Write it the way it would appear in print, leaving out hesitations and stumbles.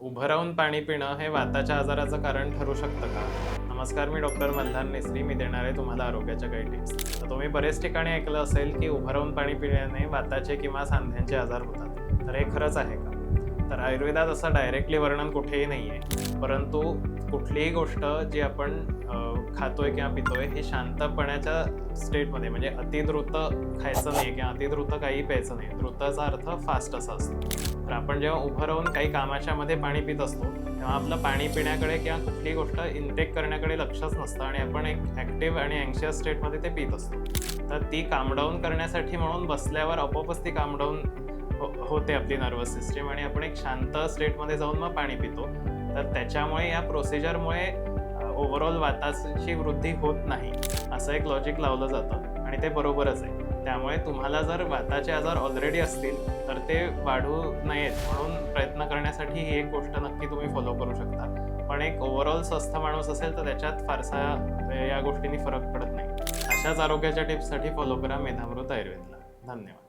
उभं राहून पाणी पिणं हे वाताच्या आजाराचं कारण ठरू शकतं का? नमस्कार, मी डॉक्टर मल्हार नेसरी. मी देणार आहे तुम्हाला आरोग्याच्या काही टिप्स. तर तुम्ही बरेच ठिकाणी ऐकलं असेल की उभं राहून पाणी पिण्याने वाताचे किंवा सांध्यांचे आजार होतात. तर हे खरंच आहे का? तर आयुर्वेदात असं डायरेक्टली वर्णन कुठेही नाही आहे, परंतु कुठलीही गोष्ट जी आपण खातोय किंवा पितोय ही शांतपणाच्या स्टेटमध्ये, म्हणजे अतिद्रुत खायचं नाही किंवा अतिद्रुत काही प्यायचं नाही. द्रुतचा अर्थ फास्ट असा असतो. तर आपण जेव्हा उभं राहून काही कामाच्या मध्ये पाणी पित असतो तेव्हा आपलं पाणी पिण्याकडे किंवा कुठलीही गोष्ट इनटेक करण्याकडे लक्षच नसतं आणि आपण एक ॲक्टिव्ह आणि अँक्शियस स्टेटमध्ये ते पित असतो. तर ती कामडाऊन करण्यासाठी म्हणून बसल्यावर आपोआपच ती कामडाऊन होते आपली नर्वस सिस्टीम आणि आपण एक शांत स्टेटमध्ये जाऊन मग पाणी पितो. तर त्याच्यामुळे या प्रोसिजरमुळे ओव्हरऑल वाताची वृद्धी होत नाही असं एक लॉजिक लावलं जातं आणि ते बरोबरच आहे. त्यामुळे तुम्हाला जर वाताचे आजार ऑलरेडी असतील तर ते वाढू नयेत म्हणून प्रयत्न करण्यासाठी ही एक गोष्ट नक्की तुम्ही फॉलो करू शकता. पण एक ओव्हरऑल स्वस्थ माणूस असेल तर त्याच्यात फारसा या गोष्टींनी फरक पडत नाही. अशाच आरोग्याच्या टिप्ससाठी फॉलो करा मेधामृत आयुर्वेदला. धन्यवाद.